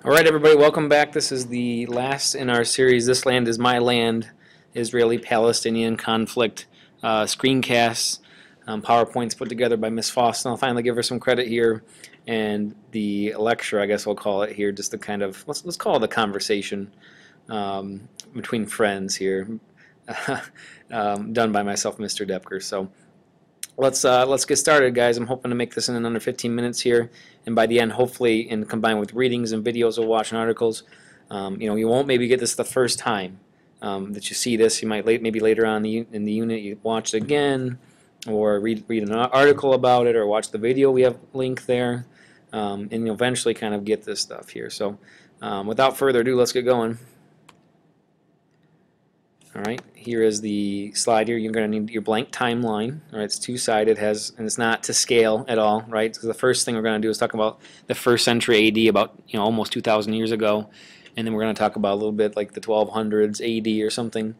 Alright everybody, welcome back. This is the last in our series, This Land is My Land, Israeli-Palestinian conflict screencasts, PowerPoints put together by Miss Foss. And I'll finally give her some credit here. And the lecture, I guess we'll call it here, just to kind of, let's call it a conversation between friends here, done by myself, Mr. Depker. So let's get started, guys. I'm hoping to make this in under 15 minutes here, and by the end, hopefully, and combined with readings and videos or watching articles, you won't maybe get this the first time that you see this. You might maybe later on in the unit you watch it again, or read an article about it, or watch the video we have linked there, and you'll eventually kind of get this stuff here. So without further ado, let's get going. Alright, here is the slide here. You're going to need your blank timeline. Alright, it's two-sided, and it's not to scale at all, right? So the first thing we're going to do is talk about the 1st century AD, about almost 2,000 years ago, and then we're going to talk about a little bit like the 1200s AD or something.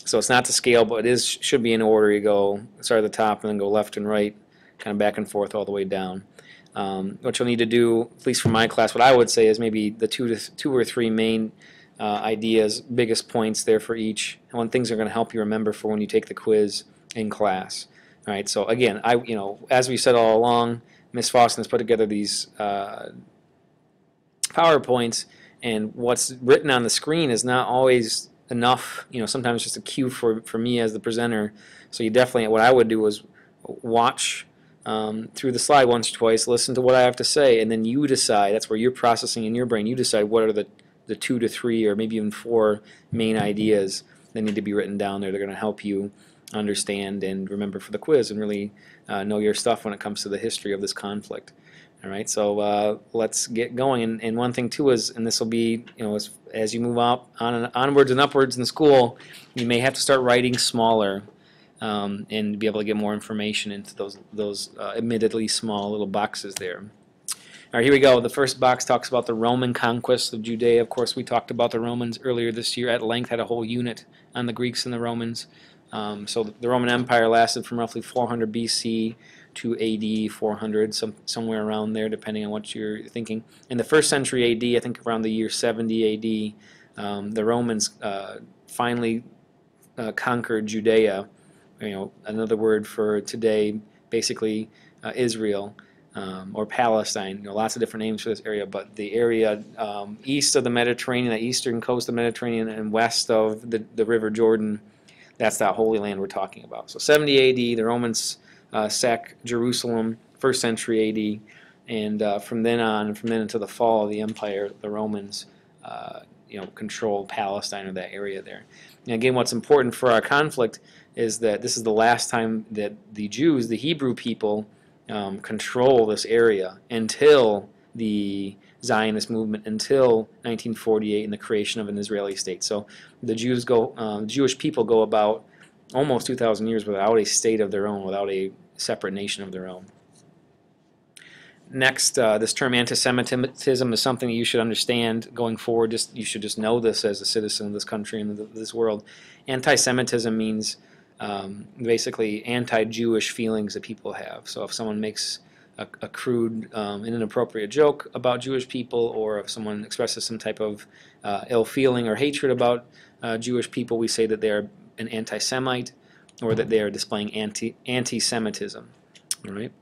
So it's not to scale, but it should be in order. You go start at the top and then go left and right, kind of back and forth all the way down. What you'll need to do, at least for my class, what I would say is maybe the two or three main ideas, biggest points there for each, and what things are going to help you remember for when you take the quiz in class. All right. So again, as we said all along, Ms. Fossen has put together these PowerPoints, and what's written on the screen is not always enough. Sometimes it's just a cue for me as the presenter. So you definitely, what I would do is watch through the slide once or twice, listen to what I have to say, and then you decide. That's where you're processing in your brain. You decide what are the 2 to 3 or maybe even 4 main ideas that need to be written down there. They're going to help you understand and remember for the quiz and really know your stuff when it comes to the history of this conflict. All right, so let's get going. And one thing too is, and this will be, as you move up onwards and upwards in school, you may have to start writing smaller and be able to get more information into those admittedly small little boxes there. All right, here we go. The first box talks about the Roman conquest of Judea. Of course, we talked about the Romans earlier this year at length, had a whole unit on the Greeks and the Romans. So the Roman Empire lasted from roughly 400 BC to AD 400, somewhere around there, depending on what you're thinking. In the 1st century AD, I think around the year 70 AD, the Romans finally conquered Judea. Another word for today, basically Israel. Or Palestine, lots of different names for this area, but the area east of the Mediterranean, the eastern coast of the Mediterranean, and west of the River Jordan, that's that Holy Land we're talking about. So 70 AD, the Romans sack Jerusalem, 1st century AD, and from then until the fall of the empire, the Romans control Palestine or that area there. And again, what's important for our conflict is that this is the last time that the Jews, the Hebrew people, control this area until the Zionist movement, until 1948 and the creation of an Israeli state. So the Jewish people go about almost 2,000 years without a state of their own, without a separate nation of their own. Next, this term anti-Semitism is something that you should understand going forward. You should just know this as a citizen of this country and this world. Anti-Semitism means basically anti-Jewish feelings that people have. So if someone makes a crude and inappropriate joke about Jewish people, or if someone expresses some type of ill feeling or hatred about Jewish people, we say that they're an anti-Semite, or that they are displaying anti-Semitism. All right.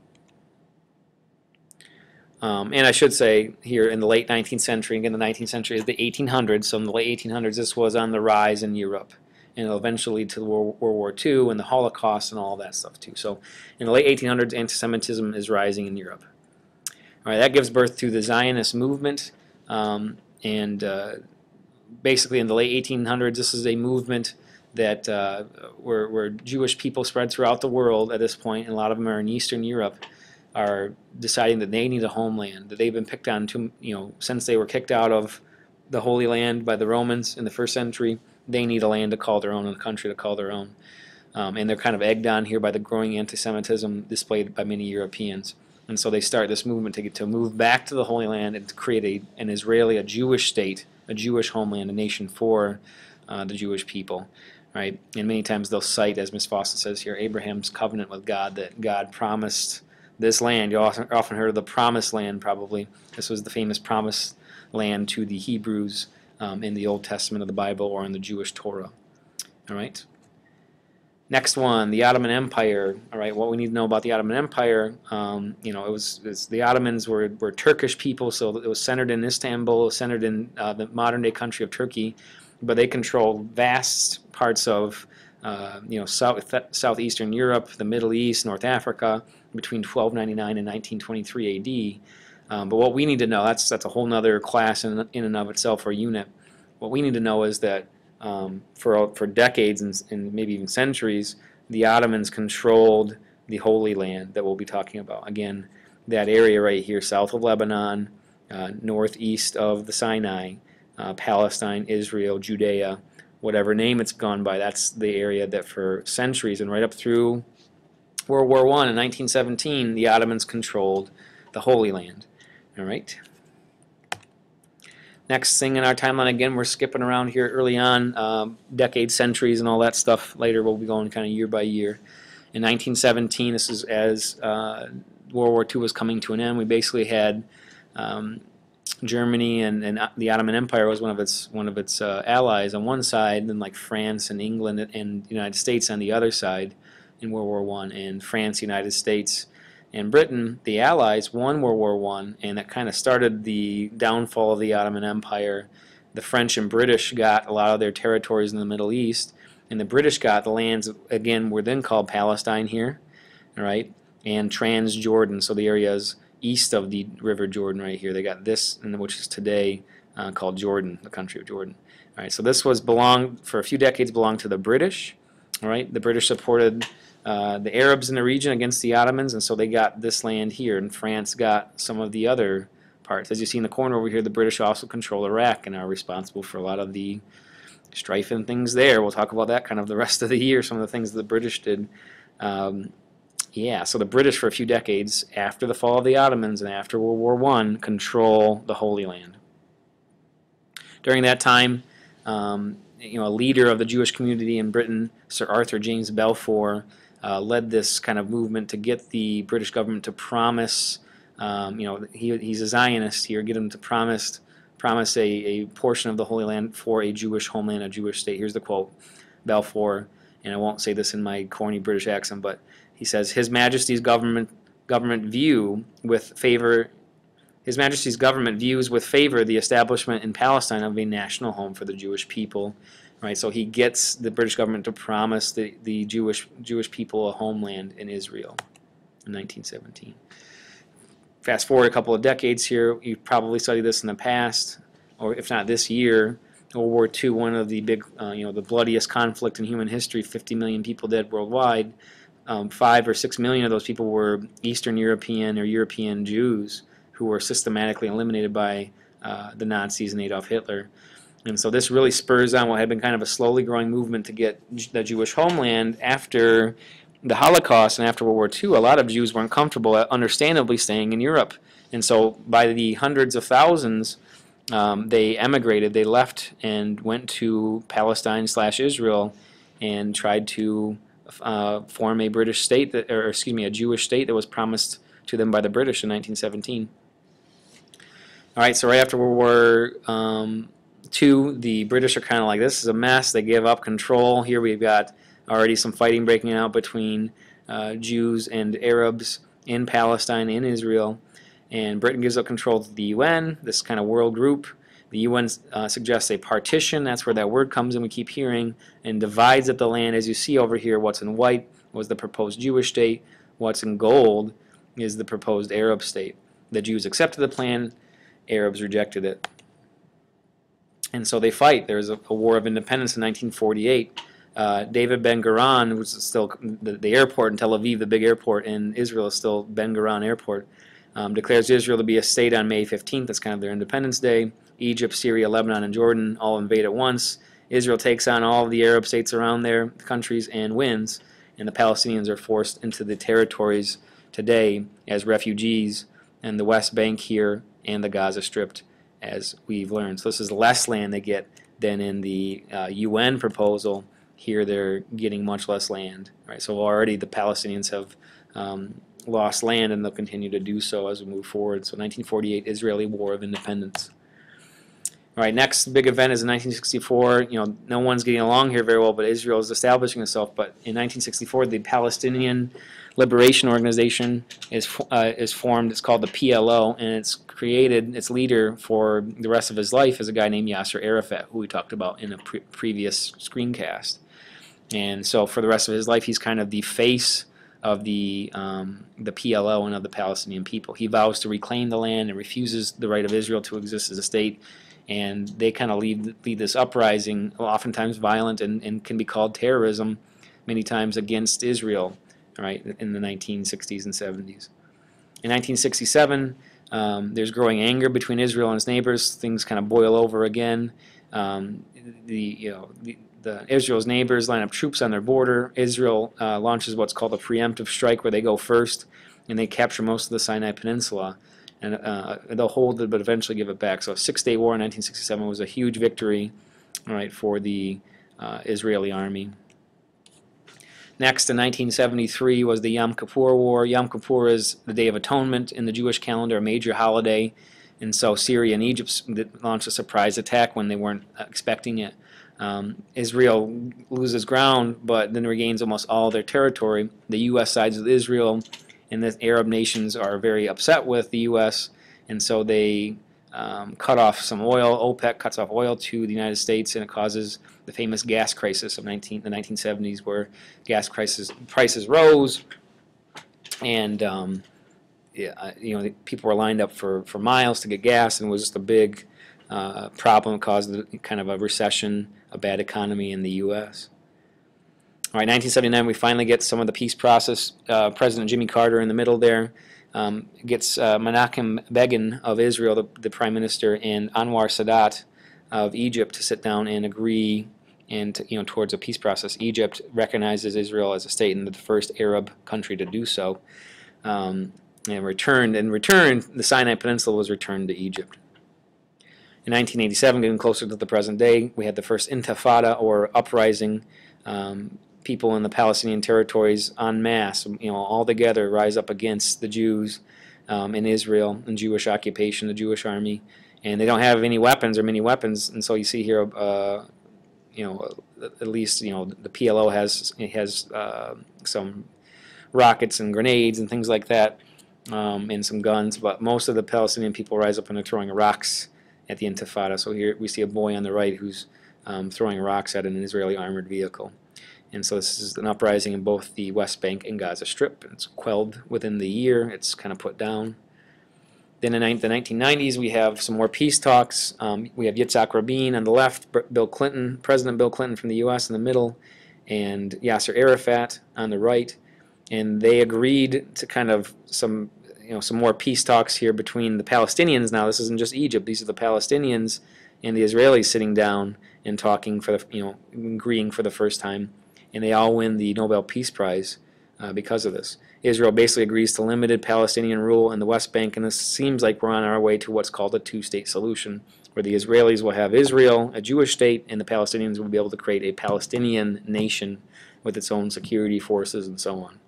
And I should say here in the late 19th century, again the 19th century is the 1800s, so in the late 1800s this was on the rise in Europe. And it'll eventually lead to World War II and the Holocaust and all that stuff too. So in the late 1800s, anti-Semitism is rising in Europe. All right, that gives birth to the Zionist movement, and basically in the late 1800s, this is a movement that where Jewish people spread throughout the world at this point, and a lot of them are in Eastern Europe, are deciding that they need a homeland, that they've been picked on since they were kicked out of the Holy Land by the Romans in the 1st century. They need a land to call their own and a country to call their own. And they're kind of egged on here by the growing anti-Semitism displayed by many Europeans. And so they start this movement to move back to the Holy Land and to create an Israeli, a Jewish state, a Jewish homeland, a nation for the Jewish people. Right? And many times they'll cite, as Ms. Foster says here, Abraham's covenant with God, that God promised this land. You often heard of the Promised Land, probably. This was the famous promise land to the Hebrews in the Old Testament of the Bible or in the Jewish Torah. All right. Next one, the Ottoman Empire. All right, what we need to know about the Ottoman Empire, the Ottomans were Turkish people, so it was centered in Istanbul, centered in the modern-day country of Turkey, but they controlled vast parts of southeastern Europe, the Middle East, North Africa, between 1299 and 1923 A.D. But what we need to know, that's a whole other class in and of itself, or unit. What we need to know is that for decades and maybe even centuries, the Ottomans controlled the Holy Land that we'll be talking about. Again, that area right here, south of Lebanon, northeast of the Sinai, Palestine, Israel, Judea, whatever name it's gone by, that's the area that for centuries and right up through World War I in 1917, the Ottomans controlled the Holy Land. All right. Next thing in our timeline, again, we're skipping around here early on, decades, centuries, and all that stuff. Later we'll be going kind of year by year. In 1917, this is as World War II was coming to an end. We basically had Germany and the Ottoman Empire was one of its allies on one side, then like France and England and the United States on the other side in World War I. And France, United States, and Britain, the Allies, won World War I, and that kind of started the downfall of the Ottoman Empire. The French and British got a lot of their territories in the Middle East, and the British got the lands, again, were then called Palestine here, all right, and Transjordan, so the areas east of the River Jordan right here. They got this, which is today called Jordan, the country of Jordan. All right, so this was for a few decades belonged to the British. All right, the British supported the Arabs in the region against the Ottomans, and so they got this land here, and France got some of the other parts. As you see in the corner over here, the British also control Iraq and are responsible for a lot of the strife and things there. We'll talk about that kind of the rest of the year, some of the things the British did. Yeah, so the British for a few decades after the fall of the Ottomans and after World War I control the Holy Land. During that time, a leader of the Jewish community in Britain, Sir Arthur James Balfour, led this kind of movement to get the British government to promise, he's a Zionist here, get him to promise a portion of the Holy Land for a Jewish homeland, a Jewish state. Here's the quote, Balfour, and I won't say this in my corny British accent, but he says, His Majesty's government views with favor the establishment in Palestine of a national home for the Jewish people. Right, so he gets the British government to promise the Jewish people a homeland in Israel in 1917. Fast forward a couple of decades here, you've probably studied this in the past, or if not this year, World War II, one of the big, the bloodiest conflict in human history, 50 million people dead worldwide. 5 or 6 million of those people were Eastern European or European Jews who were systematically eliminated by the Nazis and Adolf Hitler. And so this really spurs on what had been kind of a slowly growing movement to get the Jewish homeland. After the Holocaust and after World War II, a lot of Jews weren't comfortable, understandably, staying in Europe. And so by the hundreds of thousands, they emigrated, they left and went to Palestine/Israel and tried to form a British state, a Jewish state that was promised to them by the British in 1917. All right, so right after World War II, the British are kind of like, this is a mess. They give up control. Here we've got already some fighting breaking out between Jews and Arabs in Palestine, in Israel, and Britain gives up control to the UN, this kind of world group. The UN suggests a partition, that's where that word comes in, we keep hearing, and divides up the land. As you see over here, what's in white was the proposed Jewish state, what's in gold is the proposed Arab state. The Jews accepted the plan, Arabs rejected it. And so they fight. There's a war of independence in 1948. David Ben-Gurion, which is still the airport in Tel Aviv, the big airport in Israel is still Ben-Gurion Airport, declares Israel to be a state on May 15th. That's kind of their Independence Day. Egypt, Syria, Lebanon, and Jordan all invade at once. Israel takes on all of the Arab states around their countries and wins, and the Palestinians are forced into the territories today as refugees in the West Bank here and the Gaza Strip, as we've learned. So this is less land they get than in the UN proposal. Here they're getting much less land. Right? So already the Palestinians have lost land, and they'll continue to do so as we move forward. So 1948, Israeli War of Independence. All right, next big event is in 1964. No one's getting along here very well, but Israel is establishing itself. But in 1964, the Palestinian Liberation Organization is formed. It's called the PLO, and it's created. Its leader for the rest of his life is a guy named Yasser Arafat, who we talked about in a previous screencast. And so for the rest of his life, he's kind of the face of the PLO and of the Palestinian people. He vows to reclaim the land and refuses the right of Israel to exist as a state. And they kind of lead this uprising, oftentimes violent and can be called terrorism, many times against Israel, right, in the 1960s and 70s. In 1967, there's growing anger between Israel and its neighbors. Things kind of boil over again. Israel's neighbors line up troops on their border. Israel launches what's called a preemptive strike, where they go first, and they capture most of the Sinai Peninsula. And they'll hold it, but eventually give it back. So a six-day war in 1967 was a huge victory, all right, for the Israeli army. Next, in 1973, was the Yom Kippur War. Yom Kippur is the Day of Atonement in the Jewish calendar, a major holiday. And so Syria and Egypt launched a surprise attack when they weren't expecting it. Israel loses ground, but then regains almost all their territory. The U.S. sides with Israel, and the Arab nations are very upset with the U.S., and so they cut off some oil. OPEC cuts off oil to the United States, and it causes the famous gas crisis of the 1970s, where gas prices rose, and people were lined up for miles to get gas, and it was just a big problem. It caused kind of a recession, a bad economy in the U.S. All right, 1979, we finally get some of the peace process. President Jimmy Carter in the middle there gets Menachem Begin of Israel, the prime minister, and Anwar Sadat of Egypt to sit down and agree towards a peace process. Egypt recognizes Israel as a state and the first Arab country to do so. And in return, the Sinai Peninsula was returned to Egypt. In 1987, getting closer to the present day, we had the first Intifada, or uprising. People in the Palestinian territories en masse, all together rise up against the Jews in Israel and Jewish occupation, the Jewish army, and they don't have any weapons or many weapons, and so you see here, at least the PLO has some rockets and grenades and things like that, and some guns, but most of the Palestinian people rise up and they're throwing rocks at the Intifada. So here we see a boy on the right who's throwing rocks at an Israeli armored vehicle. And so this is an uprising in both the West Bank and Gaza Strip. It's quelled within the year. It's kind of put down. Then in the 1990s, we have some more peace talks. We have Yitzhak Rabin on the left, President Bill Clinton from the U.S. in the middle, and Yasser Arafat on the right. And they agreed to kind of some more peace talks here between the Palestinians. Now, this isn't just Egypt. These are the Palestinians and the Israelis sitting down and talking agreeing for the first time. And they all win the Nobel Peace Prize because of this. Israel basically agrees to limited Palestinian rule in the West Bank, and this seems like we're on our way to what's called a two-state solution, where the Israelis will have Israel, a Jewish state, and the Palestinians will be able to create a Palestinian nation with its own security forces and so on.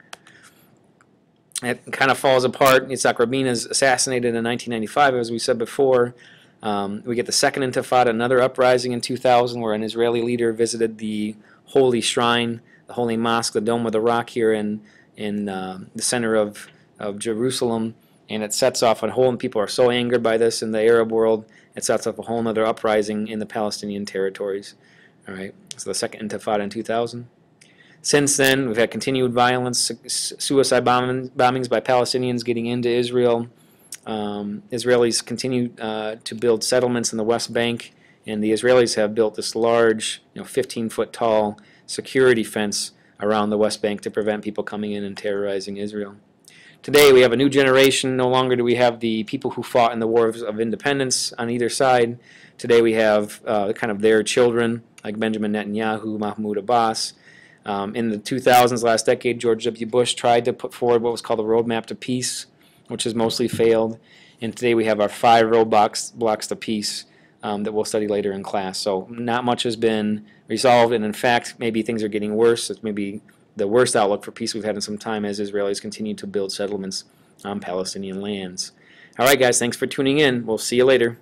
It kind of falls apart. Yitzhak Rabin is assassinated in 1995, as we said before. We get the second Intifada, another uprising in 2000, where an Israeli leader visited the holy shrine, the holy mosque, the Dome of the Rock here in the center of Jerusalem, and it sets off a whole, and people are so angered by this in the Arab world, it sets off a whole other uprising in the Palestinian territories. All right, so the second Intifada in 2000. Since then, we've had continued violence, suicide bombings by Palestinians getting into Israel. Israelis continue to build settlements in the West Bank, and the Israelis have built this large, 15-foot tall security fence around the West Bank to prevent people coming in and terrorizing Israel. Today we have a new generation. No longer do we have the people who fought in the wars of independence on either side. Today we have kind of their children, like Benjamin Netanyahu, Mahmoud Abbas. In the 2000s, last decade, George W. Bush tried to put forward what was called the Roadmap to Peace, which has mostly failed. And today we have our 5 roadblocks to peace that we'll study later in class. So not much has been resolved, and in fact, maybe things are getting worse. It's maybe the worst outlook for peace we've had in some time as Israelis continue to build settlements on Palestinian lands. All right, guys, thanks for tuning in. We'll see you later.